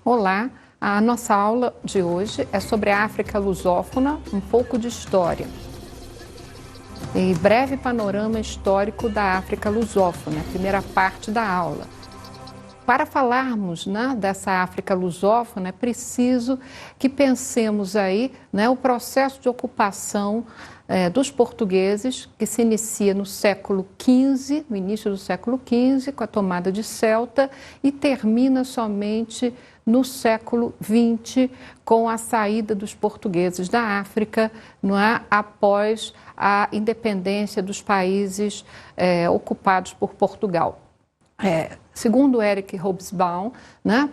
Olá, a nossa aula de hoje é sobre a África lusófona, um pouco de história. E breve panorama histórico da África lusófona, a primeira parte da aula. Para falarmos dessa África lusófona, é preciso que pensemos aí o processo de ocupação dos portugueses, que se inicia no século XV, no início do século XV, com a tomada de Ceuta, e termina somente no século XX, com a saída dos portugueses da África, após a independência dos países ocupados por Portugal. Segundo Eric Hobsbawm,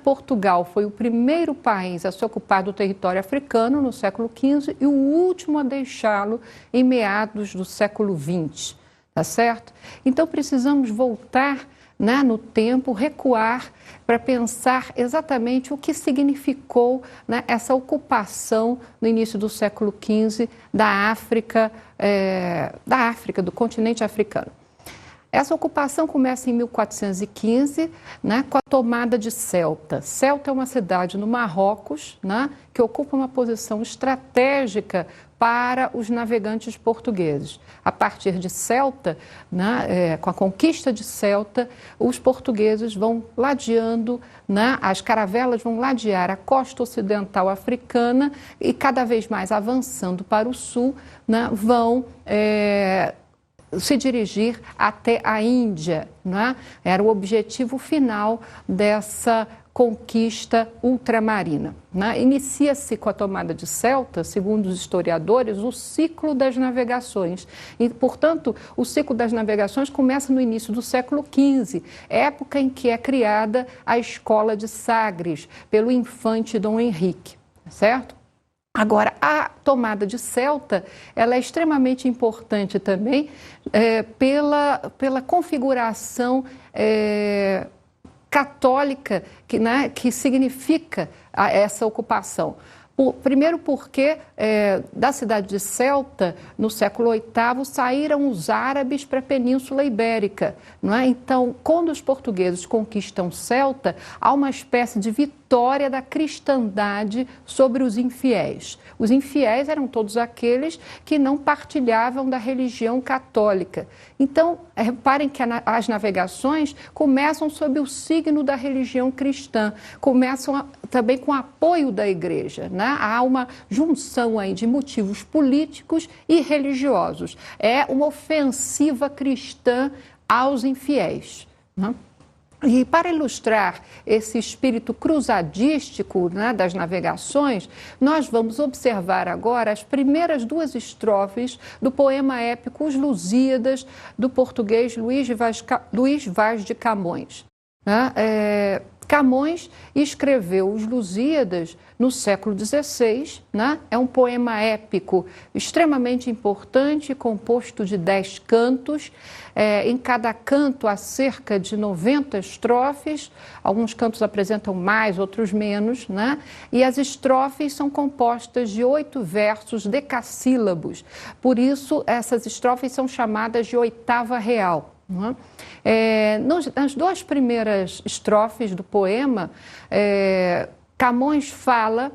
Portugal foi o primeiro país a se ocupar do território africano no século XV e o último a deixá-lo em meados do século XX, tá certo? Então precisamos voltar no tempo, recuar para pensar exatamente o que significou essa ocupação no início do século XV da África, do continente africano. Essa ocupação começa em 1415, com a tomada de Ceuta. Ceuta é uma cidade no Marrocos, que ocupa uma posição estratégica para os navegantes portugueses. A partir de Ceuta, com a conquista de Ceuta, os portugueses vão ladeando, as caravelas vão ladear a costa ocidental africana e cada vez mais avançando para o sul, vão se dirigir até a Índia, Era o objetivo final dessa conquista ultramarina. Inicia-se com a tomada de Ceuta, segundo os historiadores, o ciclo das navegações. E, portanto, o ciclo das navegações começa no início do século XV, época em que é criada a Escola de Sagres, pelo infante Dom Henrique, certo? Agora, a tomada de Ceuta, ela é extremamente importante também pela configuração católica que significa essa ocupação. Primeiro porque da cidade de Ceuta, no século VIII, saíram os árabes para a Península Ibérica. Então, quando os portugueses conquistam Ceuta, há uma espécie de vitória da cristandade sobre os infiéis. Os infiéis eram todos aqueles que não partilhavam da religião católica. Então, reparem que as navegações começam sob o signo da religião cristã, começam também com apoio da igreja, Há uma junção aí de motivos políticos e religiosos. É uma ofensiva cristã aos infiéis, E para ilustrar esse espírito cruzadístico das navegações, nós vamos observar agora as primeiras duas estrofes do poema épico Os Lusíadas, do português Luís Vaz de Camões. Camões escreveu Os Lusíadas no século XVI, É um poema épico extremamente importante, composto de 10 cantos. Em cada canto há cerca de 90 estrofes, alguns cantos apresentam mais, outros menos, E as estrofes são compostas de 8 versos decassílabos, por isso essas estrofes são chamadas de oitava real. Nas duas primeiras estrofes do poema, Camões fala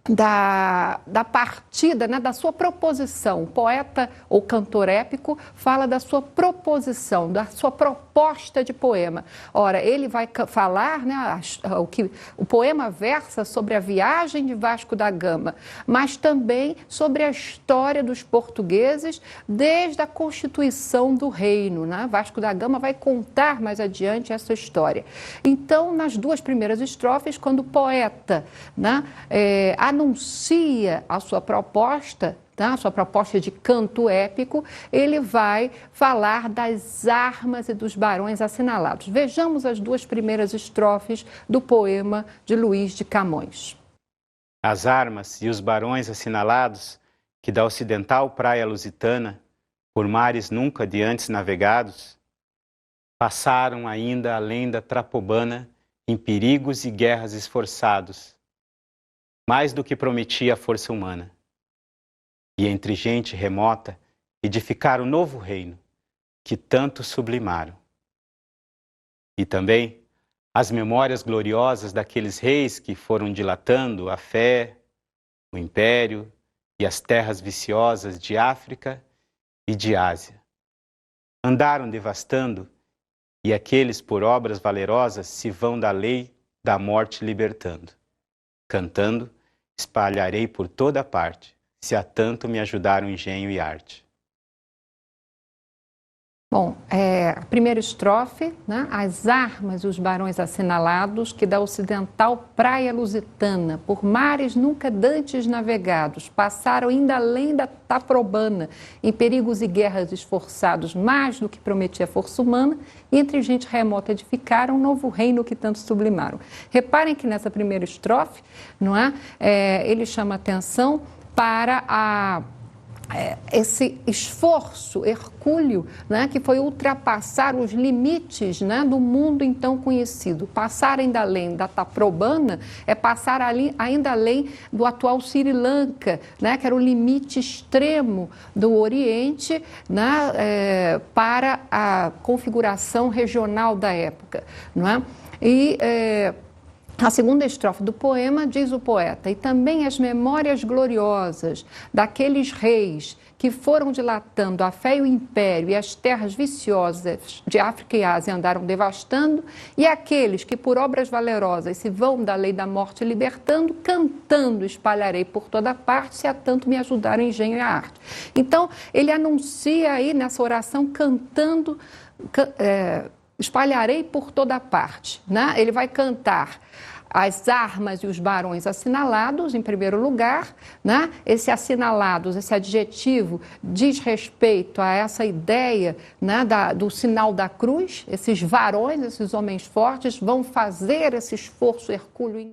da partida, da sua proposição. O poeta ou cantor épico fala da sua proposição, da sua proposta de poema. Ora, ele vai falar, o poema versa sobre a viagem de Vasco da Gama, mas também sobre a história dos portugueses desde a constituição do reino, Vasco da Gama vai contar mais adiante essa história. Então, nas duas primeiras estrofes, quando o poeta anuncia a sua proposta, a sua proposta de canto épico, ele vai falar das armas e dos barões assinalados. Vejamos as duas primeiras estrofes do poema de Luís de Camões. As armas e os barões assinalados, que da ocidental praia lusitana, por mares nunca de antes navegados, passaram ainda além da Trapobana em perigos e guerras esforçados, mais do que prometia a força humana. E entre gente remota edificar o novo reino que tanto sublimaram. E também as memórias gloriosas daqueles reis que foram dilatando a fé, o império e as terras viciosas de África e de Ásia. Andaram devastando, e aqueles por obras valerosas se vão da lei da morte libertando. Cantando, espalharei por toda parte, se a tanto me ajudaram engenho e arte. Bom, a primeira estrofe, né? As armas e os barões assinalados que da ocidental praia lusitana, por mares nunca dantes navegados, passaram ainda além da Taprobana, em perigos e guerras esforçados, mais do que prometia a força humana, e entre gente remota edificaram um novo reino que tanto sublimaram. Reparem que nessa primeira estrofe, não é? Ele chama atenção para esse esforço hercúleo, né, que foi ultrapassar os limites, né, do mundo então conhecido. Passar ainda além da Taprobana é passar ainda além do atual Sri Lanka, né, que era o limite extremo do Oriente, né, para a configuração regional da época, não é? A segunda estrofe do poema diz o poeta: e também as memórias gloriosas daqueles reis que foram dilatando a fé e o império e as terras viciosas de África e Ásia andaram devastando, e aqueles que por obras valerosas se vão da lei da morte libertando, cantando espalharei por toda parte, se a tanto me ajudaram engenho e a arte. Então, ele anuncia aí nessa oração cantando, espalharei por toda parte, né? Ele vai cantar as armas e os barões assinalados, em primeiro lugar, né? Esse assinalados, esse adjetivo, diz respeito a essa ideia, né, do sinal da cruz. Esses varões, esses homens fortes, vão fazer esse esforço hercúleo.